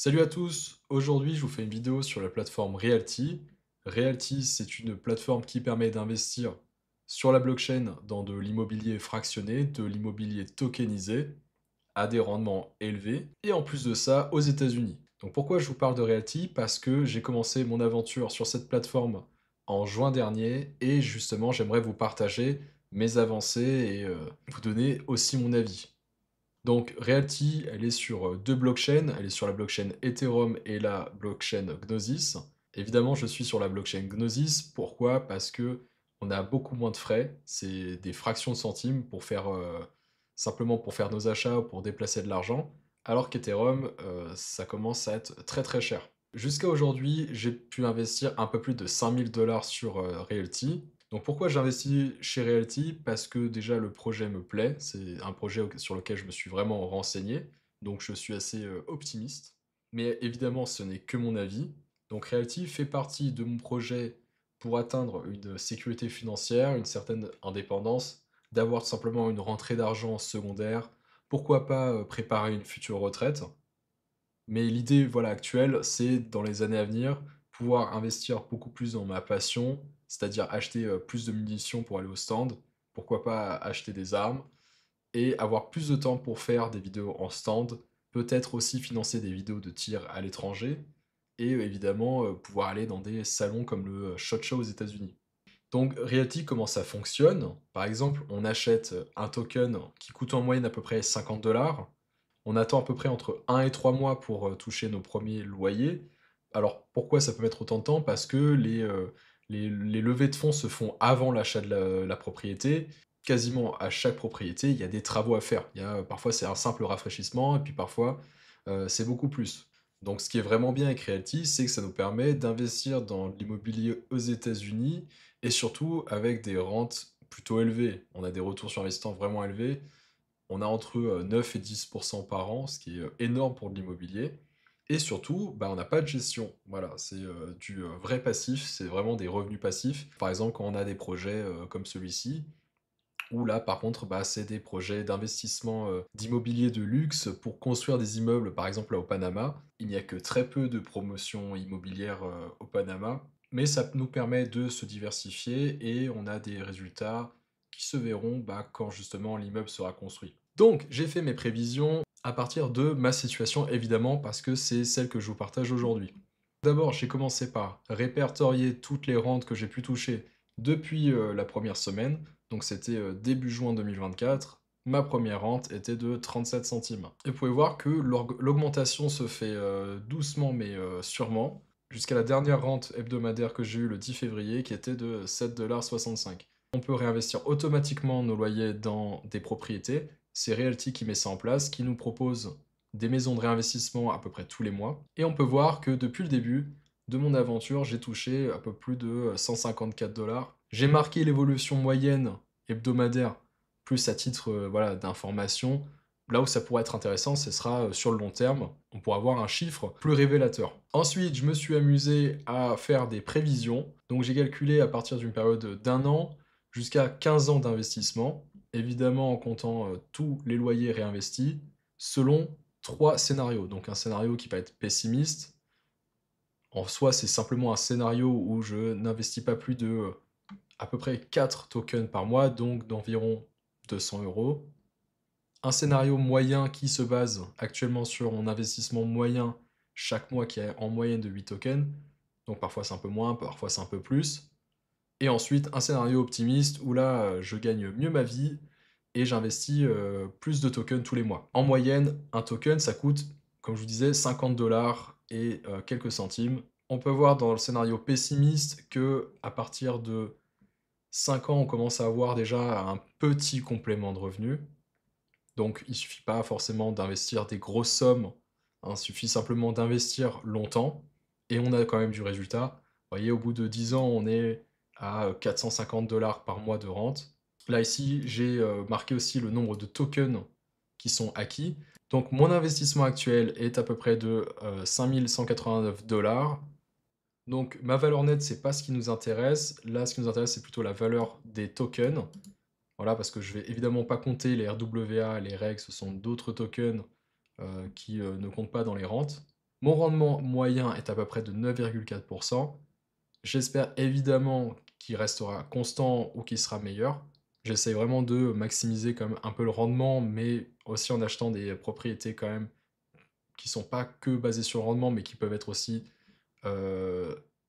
Salut à tous, aujourd'hui je vous fais une vidéo sur la plateforme Realty. Realty, c'est une plateforme qui permet d'investir sur la blockchain dans de l'immobilier fractionné, de l'immobilier tokenisé, à des rendements élevés, et en plus de ça, aux États-Unis. Donc pourquoi je vous parle de Realty? Parce que j'ai commencé mon aventure sur cette plateforme en juin dernier, et justement j'aimerais vous partager mes avancées et vous donner aussi mon avis. Donc Realty, elle est sur deux blockchains. Elle est sur la blockchain Ethereum et la blockchain Gnosis. Évidemment, je suis sur la blockchain Gnosis. Pourquoi? Parce que on a beaucoup moins de frais. C'est des fractions de centimes pour faire simplement pour faire nos achats ou pour déplacer de l'argent. Alors qu'Ethereum, ça commence à être très très cher. Jusqu'à aujourd'hui, j'ai pu investir un peu plus de 5 000 $ sur Realty. Donc pourquoi j'investis chez Realty? Parce que déjà le projet me plaît, c'est un projet sur lequel je me suis vraiment renseigné, donc je suis assez optimiste. Mais évidemment, ce n'est que mon avis. Donc Realty fait partie de mon projet pour atteindre une sécurité financière, une certaine indépendance, d'avoir tout simplement une rentrée d'argent secondaire, pourquoi pas préparer une future retraite. Mais l'idée, voilà, actuelle, c'est dans les années à venir, pouvoir investir beaucoup plus dans ma passion, c'est-à-dire acheter plus de munitions pour aller au stand, pourquoi pas acheter des armes, et avoir plus de temps pour faire des vidéos en stand, peut-être aussi financer des vidéos de tir à l'étranger, et évidemment pouvoir aller dans des salons comme le SHOT Show aux États-Unis. Donc Realty, comment ça fonctionne? Par exemple, on achète un token qui coûte en moyenne à peu près 50 $. On attend à peu près entre 1 et 3 mois pour toucher nos premiers loyers. Alors pourquoi ça peut mettre autant de temps? Parce que les levées de fonds se font avant l'achat de la propriété. Quasiment à chaque propriété, il y a des travaux à faire. Parfois c'est un simple rafraîchissement et puis parfois c'est beaucoup plus. Donc ce qui est vraiment bien avec Realty, c'est que ça nous permet d'investir dans l'immobilier aux États-Unis et surtout avec des rentes plutôt élevées. On a des retours sur investissement vraiment élevés. On a entre 9 et 10% par an, ce qui est énorme pour de l'immobilier. Et surtout, bah, on n'a pas de gestion. Voilà, c'est du vrai passif, c'est vraiment des revenus passifs. Par exemple, quand on a des projets comme celui-ci, où là, par contre, bah, c'est des projets d'investissement d'immobilier de luxe pour construire des immeubles, par exemple là au Panama. Il n'y a que très peu de promotions immobilières au Panama, mais ça nous permet de se diversifier et on a des résultats qui se verront bah, quand justement l'immeuble sera construit. Donc, j'ai fait mes prévisions à partir de ma situation, évidemment, parce que c'est celle que je vous partage aujourd'hui. D'abord, j'ai commencé par répertorier toutes les rentes que j'ai pu toucher depuis la première semaine. Donc c'était début juin 2024. Ma première rente était de 37 centimes. Et vous pouvez voir que l'augmentation se fait doucement mais sûrement, jusqu'à la dernière rente hebdomadaire que j'ai eue le 10 février qui était de 7,65 $. On peut réinvestir automatiquement nos loyers dans des propriétés. C'est Realty qui met ça en place, qui nous propose des maisons de réinvestissement à peu près tous les mois. Et on peut voir que depuis le début de mon aventure, j'ai touché un peu plus de 154 $. J'ai marqué l'évolution moyenne hebdomadaire, plus à titre voilà, d'information. Là où ça pourrait être intéressant, ce sera sur le long terme. On pourra avoir un chiffre plus révélateur. Ensuite, je me suis amusé à faire des prévisions. Donc j'ai calculé à partir d'une période d'un an jusqu'à 15 ans d'investissement, évidemment en comptant tous les loyers réinvestis, selon trois scénarios. Donc un scénario qui va être pessimiste. En soi, c'est simplement un scénario où je n'investis pas plus de à peu près 4 tokens par mois, donc d'environ 200 euros. Un scénario moyen qui se base actuellement sur mon investissement moyen chaque mois qui est en moyenne de 8 tokens. Donc parfois c'est un peu moins, parfois c'est un peu plus. Et ensuite un scénario optimiste où là je gagne mieux ma vie et j'investis plus de tokens tous les mois. En moyenne, un token ça coûte, comme je vous disais, 50 $ et quelques centimes. On peut voir dans le scénario pessimiste que à partir de 5 ans, on commence à avoir déjà un petit complément de revenus. Donc il suffit pas forcément d'investir des grosses sommes, hein, il suffit simplement d'investir longtemps et on a quand même du résultat. Vous voyez, au bout de 10 ans, on est à 450 $ par mois de rente. Là ici, j'ai marqué aussi le nombre de tokens qui sont acquis. Donc mon investissement actuel est à peu près de 5189 $. Donc ma valeur nette, c'est pas ce qui nous intéresse. Là, ce qui nous intéresse, c'est plutôt la valeur des tokens. Voilà, parce que je vais évidemment pas compter les RWA, les REG, ce sont d'autres tokens qui ne comptent pas dans les rentes. Mon rendement moyen est à peu près de 9,4%. J'espère évidemment qu'il restera constant ou qu'il sera meilleur. J'essaie vraiment de maximiser quand même un peu le rendement, mais aussi en achetant des propriétés quand même qui sont pas que basées sur le rendement, mais qui peuvent être aussi.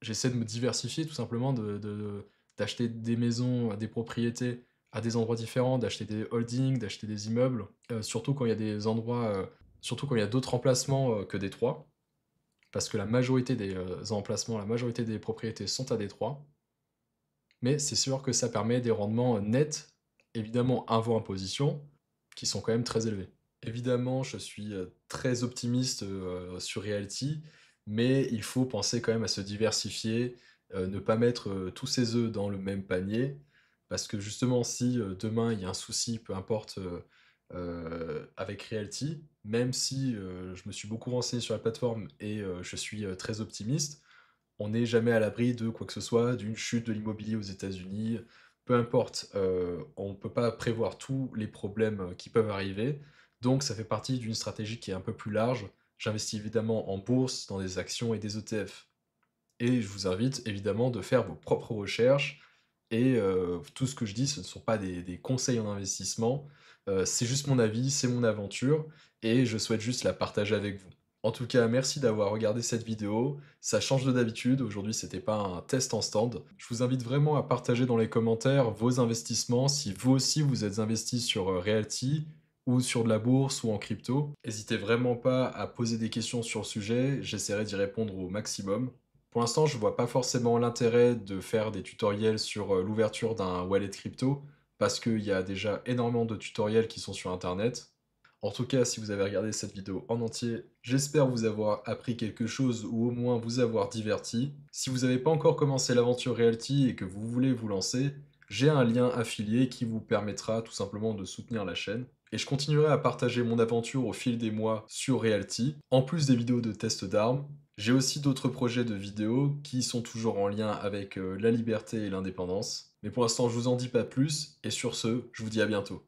J'essaie de me diversifier tout simplement, d'acheter des maisons, des propriétés à des endroits différents, d'acheter des holdings, d'acheter des immeubles, surtout quand il y a des endroits, surtout quand il y a d'autres emplacements que Détroit, parce que la majorité des emplacements, la majorité des propriétés sont à Détroit. Mais c'est sûr que ça permet des rendements nets, évidemment avant imposition, qui sont quand même très élevés. Évidemment, je suis très optimiste sur Realty, mais il faut penser quand même à se diversifier, ne pas mettre tous ses œufs dans le même panier, parce que justement, si demain il y a un souci, peu importe, avec Realty, même si je me suis beaucoup renseigné sur la plateforme et je suis très optimiste, on n'est jamais à l'abri de quoi que ce soit, d'une chute de l'immobilier aux États-Unis, peu importe, on ne peut pas prévoir tous les problèmes qui peuvent arriver, donc ça fait partie d'une stratégie qui est un peu plus large. J'investis évidemment en bourse, dans des actions et des ETF. Et je vous invite évidemment de faire vos propres recherches. Et tout ce que je dis, ce ne sont pas des conseils en investissement. C'est juste mon avis, c'est mon aventure. Et je souhaite juste la partager avec vous. En tout cas, merci d'avoir regardé cette vidéo. Ça change de d'habitude. Aujourd'hui, c'était pas un test en stand. Je vous invite vraiment à partager dans les commentaires vos investissements. Si vous aussi vous êtes investi sur Realty ou sur de la bourse ou en crypto. N'hésitez vraiment pas à poser des questions sur le sujet. J'essaierai d'y répondre au maximum. Pour l'instant, je vois pas forcément l'intérêt de faire des tutoriels sur l'ouverture d'un wallet crypto, parce qu'il y a déjà énormément de tutoriels qui sont sur Internet. En tout cas, si vous avez regardé cette vidéo en entier, j'espère vous avoir appris quelque chose ou au moins vous avoir diverti. Si vous n'avez pas encore commencé l'aventure Realty et que vous voulez vous lancer, j'ai un lien affilié qui vous permettra tout simplement de soutenir la chaîne. Et je continuerai à partager mon aventure au fil des mois sur Realty, en plus des vidéos de tests d'armes. J'ai aussi d'autres projets de vidéos qui sont toujours en lien avec la liberté et l'indépendance. Mais pour l'instant, je vous en dis pas plus, et sur ce, je vous dis à bientôt.